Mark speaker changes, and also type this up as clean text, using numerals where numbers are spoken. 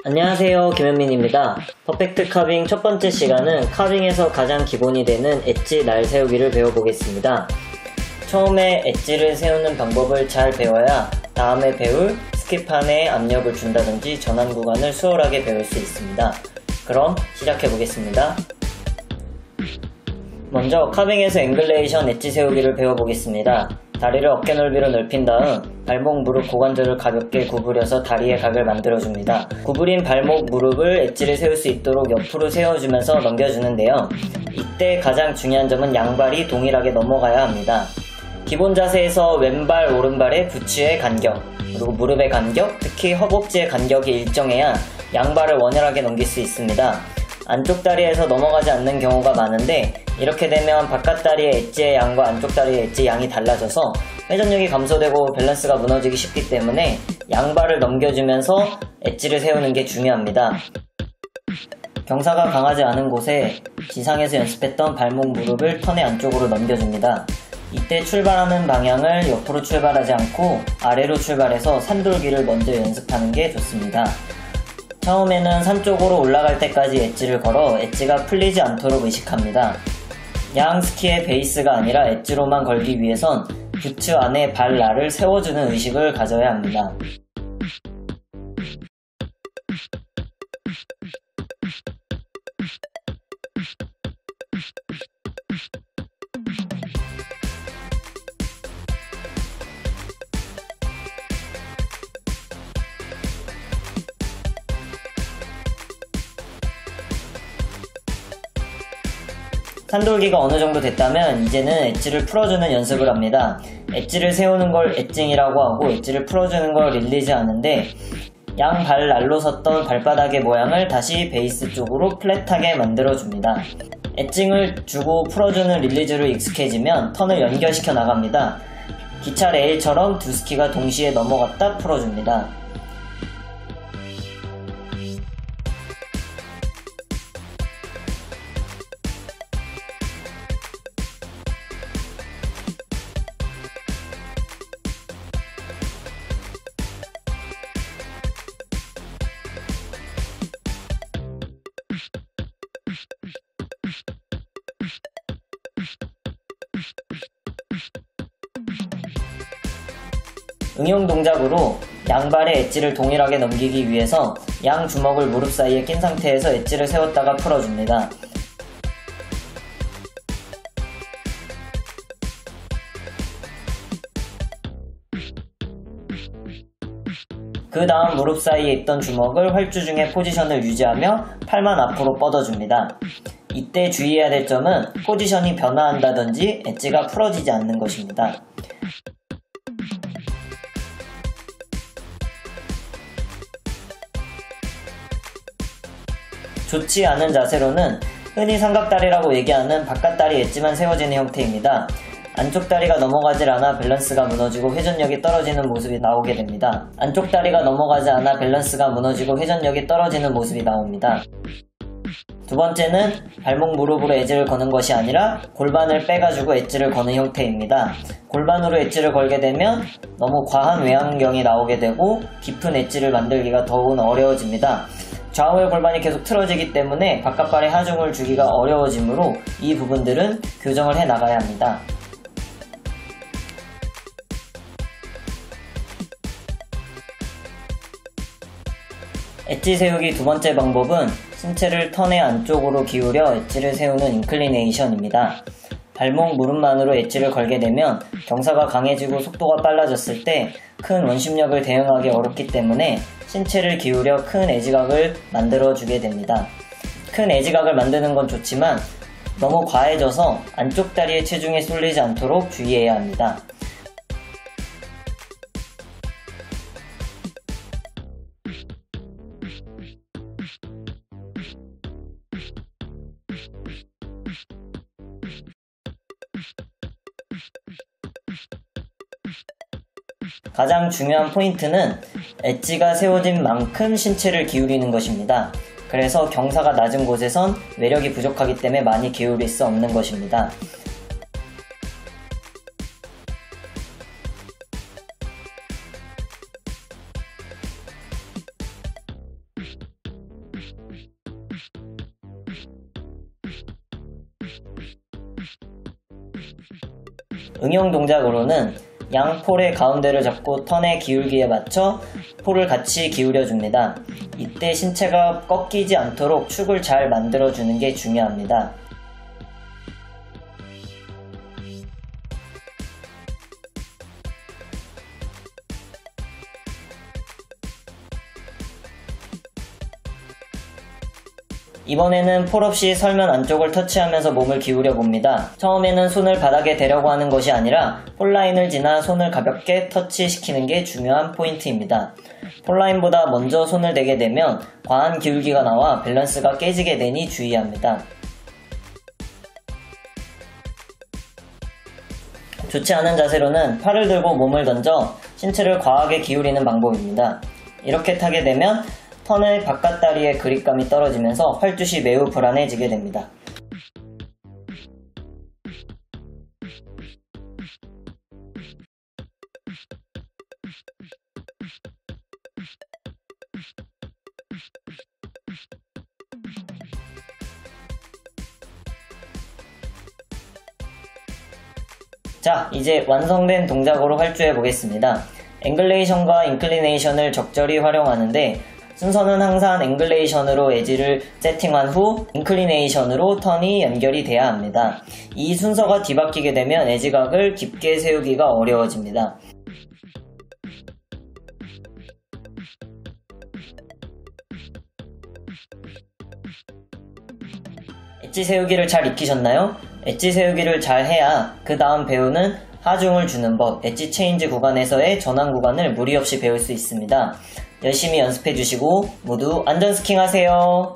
Speaker 1: 안녕하세요, 김현민입니다. 퍼펙트 카빙 첫 번째 시간은 카빙에서 가장 기본이 되는 엣지 날 세우기를 배워보겠습니다. 처음에 엣지를 세우는 방법을 잘 배워야 다음에 배울 스킵판에 압력을 준다든지 전환 구간을 수월하게 배울 수 있습니다. 그럼 시작해보겠습니다. 먼저 카빙에서 앵글레이션 엣지 세우기를 배워보겠습니다. 다리를 어깨 넓이로 넓힌 다음 발목, 무릎, 고관절을 가볍게 구부려서 다리의 각을 만들어줍니다. 구부린 발목, 무릎을 엣지를 세울 수 있도록 옆으로 세워주면서 넘겨주는데요. 이때 가장 중요한 점은 양발이 동일하게 넘어가야 합니다. 기본 자세에서 왼발, 오른발의 부츠의 간격, 그리고 무릎의 간격, 특히 허벅지의 간격이 일정해야 양발을 원활하게 넘길 수 있습니다. 안쪽 다리에서 넘어가지 않는 경우가 많은데 이렇게 되면 바깥 다리의 엣지의 양과 안쪽 다리의 엣지 양이 달라져서 회전력이 감소되고 밸런스가 무너지기 쉽기 때문에 양발을 넘겨주면서 엣지를 세우는 게 중요합니다. 경사가 강하지 않은 곳에 지상에서 연습했던 발목, 무릎을 턴의 안쪽으로 넘겨줍니다. 이때 출발하는 방향을 옆으로 출발하지 않고 아래로 출발해서 산돌기를 먼저 연습하는 게 좋습니다. 처음에는 산 쪽으로 올라갈 때까지 엣지를 걸어 엣지가 풀리지 않도록 의식합니다. 양 스키의 베이스가 아니라 엣지로만 걸기 위해선 부츠 안에 발날을 세워주는 의식을 가져야 합니다. 산돌기가 어느 정도 됐다면 이제는 엣지를 풀어주는 연습을 합니다. 엣지를 세우는 걸 엣징이라고 하고 엣지를 풀어주는 걸 릴리즈 하는데 양 발 날로 섰던 발바닥의 모양을 다시 베이스 쪽으로 플랫하게 만들어줍니다. 엣징을 주고 풀어주는 릴리즈로 익숙해지면 턴을 연결시켜 나갑니다. 기차 레일처럼 두 스키가 동시에 넘어갔다 풀어줍니다. 응용 동작으로 양발의 엣지를 동일하게 넘기기 위해서 양 주먹을 무릎 사이에 낀 상태에서 엣지를 세웠다가 풀어줍니다. 그 다음 무릎 사이에 있던 주먹을 활주 중의 포지션을 유지하며 팔만 앞으로 뻗어줍니다. 이때 주의해야 될 점은 포지션이 변화한다든지 엣지가 풀어지지 않는 것입니다. 좋지 않은 자세로는 흔히 삼각다리라고 얘기하는 바깥다리 엣지만 세워지는 형태입니다. 안쪽 다리가 넘어가질 않아 밸런스가 무너지고 회전력이 떨어지는 모습이 나오게 됩니다. 안쪽 다리가 넘어가지 않아 밸런스가 무너지고 회전력이 떨어지는 모습이 나옵니다. 두 번째는 발목, 무릎으로 엣지를 거는 것이 아니라 골반을 빼가지고 엣지를 거는 형태입니다. 골반으로 엣지를 걸게 되면 너무 과한 외양경이 나오게 되고 깊은 엣지를 만들기가 더욱 어려워집니다. 좌우의 골반이 계속 틀어지기 때문에 바깥발에 하중을 주기가 어려워지므로 이 부분들은 교정을 해 나가야 합니다. 엣지 세우기 두 번째 방법은 신체를 턴의 안쪽으로 기울여 엣지를 세우는 인클리네이션입니다. 발목, 무릎만으로 엣지를 걸게 되면 경사가 강해지고 속도가 빨라졌을 때 큰 원심력을 대응하기 어렵기 때문에 신체를 기울여 큰 에지각을 만들어주게 됩니다. 큰 에지각을 만드는 건 좋지만 너무 과해져서 안쪽 다리의 체중이 쏠리지 않도록 주의해야 합니다. 가장 중요한 포인트는 엣지가 세워진 만큼 신체를 기울이는 것입니다. 그래서 경사가 낮은 곳에선 외력이 부족하기 때문에 많이 기울일 수 없는 것입니다. 응용 동작으로는 양 폴의 가운데를 잡고 턴의 기울기에 맞춰 폴을 같이 기울여줍니다. 이때 신체가 꺾이지 않도록 축을 잘 만들어주는 게 중요합니다. 이번에는 폴 없이 설면 안쪽을 터치하면서 몸을 기울여 봅니다. 처음에는 손을 바닥에 대려고 하는 것이 아니라 폴라인을 지나 손을 가볍게 터치시키는 게 중요한 포인트입니다. 폴라인보다 먼저 손을 대게 되면 과한 기울기가 나와 밸런스가 깨지게 되니 주의합니다. 좋지 않은 자세로는 팔을 들고 몸을 던져 신체를 과하게 기울이는 방법입니다. 이렇게 타게 되면 턴의 바깥다리의 그립감이 떨어지면서 활주시 매우 불안해지게 됩니다. 자, 이제 완성된 동작으로 활주해 보겠습니다. 앵글레이션과 인클리네이션을 적절히 활용하는데 순서는 항상 앵글레이션으로 엣지를 세팅한 후 인클리네이션으로 턴이 연결이 돼야 합니다. 이 순서가 뒤바뀌게 되면 엣지각을 깊게 세우기가 어려워집니다. 엣지 세우기를 잘 익히셨나요? 엣지 세우기를 잘 해야 그 다음 배우는 하중을 주는 법, 엣지 체인지 구간에서의 전환 구간을 무리 없이 배울 수 있습니다. 열심히 연습해 주시고 모두 안전 스킹 하세요.